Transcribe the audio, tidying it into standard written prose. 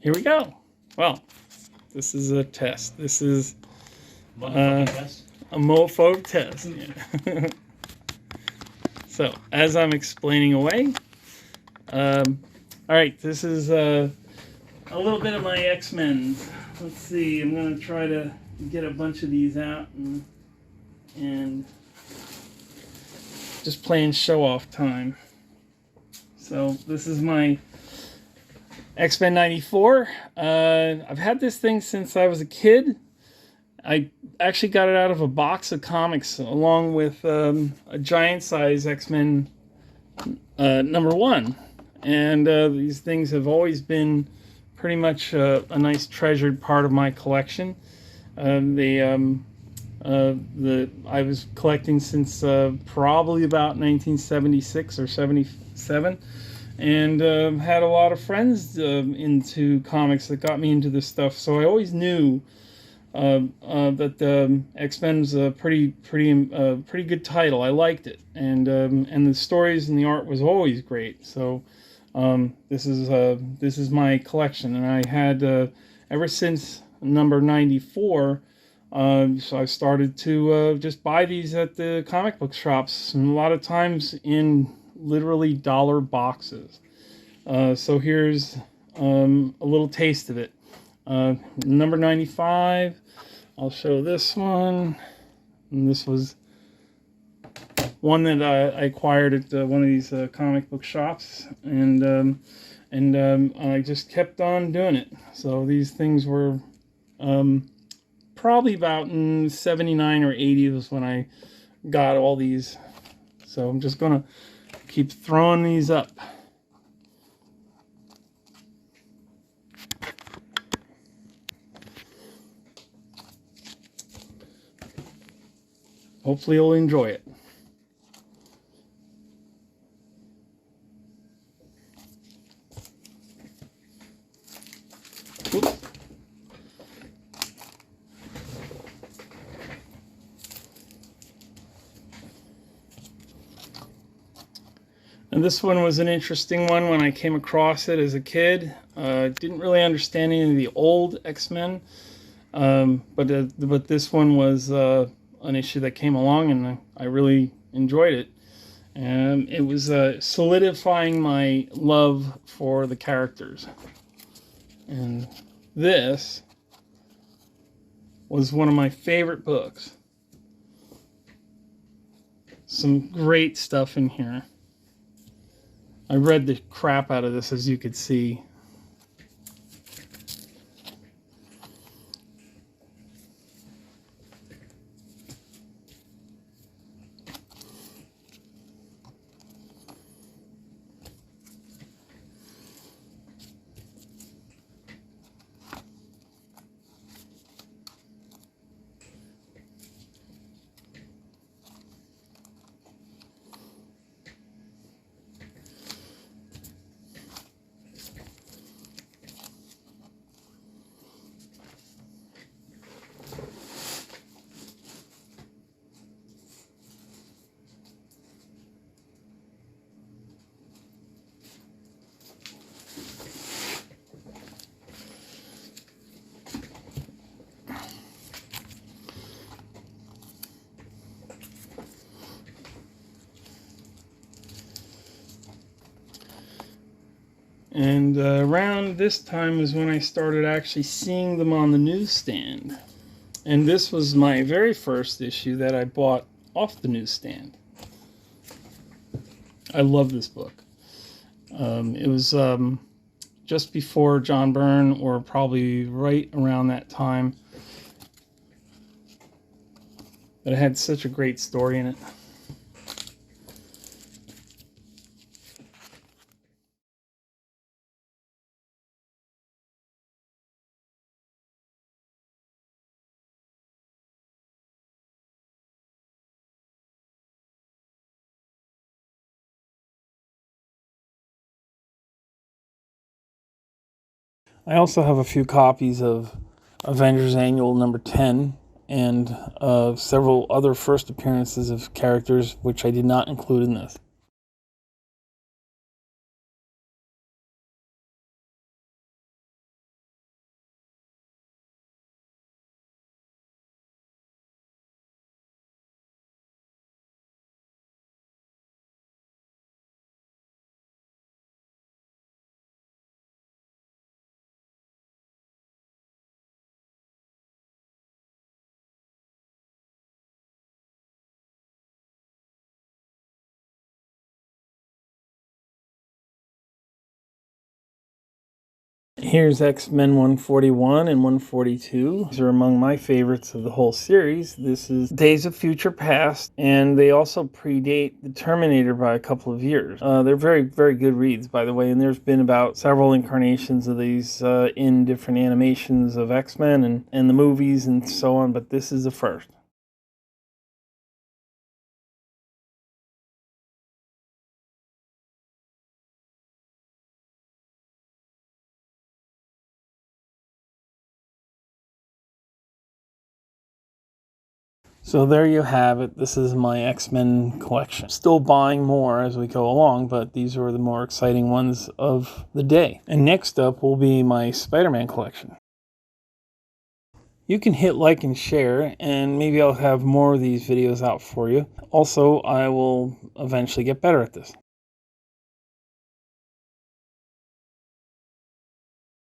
here we go. Well, this is a test. This is a mofo test. Yeah. So, as I'm explaining away, all right, this is a little bit of my X-Men. Let's see, I'm going to try to get a bunch of these out and just playing show-off time. So, this is my X-Men 94. I've had this thing since I was a kid. I actually got it out of a box of comics along with a giant-size X-Men #1. And these things have always been pretty much a nice treasured part of my collection. I was collecting since probably about 1976 or 77. And had a lot of friends into comics that got me into this stuff. So I always knew that X-Men's a pretty good title. I liked it, and the stories and the art was always great. So this is my collection, and I had ever since number 94. So I started to just buy these at the comic book shops, and a lot of times in literally dollar boxes. So here's a little taste of it. Number 95. I'll show this one. And this was one that I acquired at one of these comic book shops, and I just kept on doing it. So these things were probably about in 79 or 80 was when I got all these. So I'm just gonna keep throwing these up. Hopefully you'll enjoy it. Oops. And this one was an interesting one when I came across it as a kid. Didn't really understand any of the old X-Men, but this one was an issue that came along, and I really enjoyed it. And it was solidifying my love for the characters. And this was one of my favorite books. Some great stuff in here. I read the crap out of this, as you could see. And around this time was when I started actually seeing them on the newsstand. And this was my very first issue that I bought off the newsstand. I love this book. It was just before John Byrne, or probably right around that time. But it had such a great story in it. I also have a few copies of Avengers Annual number 10 and several other first appearances of characters which I did not include in this. Here's X-Men 141 and 142. These are among my favorites of the whole series. This is Days of Future Past, and they also predate the Terminator by a couple of years. They're very, very good reads, by the way, and there's been about several incarnations of these in different animations of X-Men and the movies and so on, but this is the first. So there you have it. This is my X-Men collection. Still buying more as we go along, but these are the more exciting ones of the day. And next up will be my Spider-Man collection. You can hit like and share, and maybe I'll have more of these videos out for you. Also, I will eventually get better at this.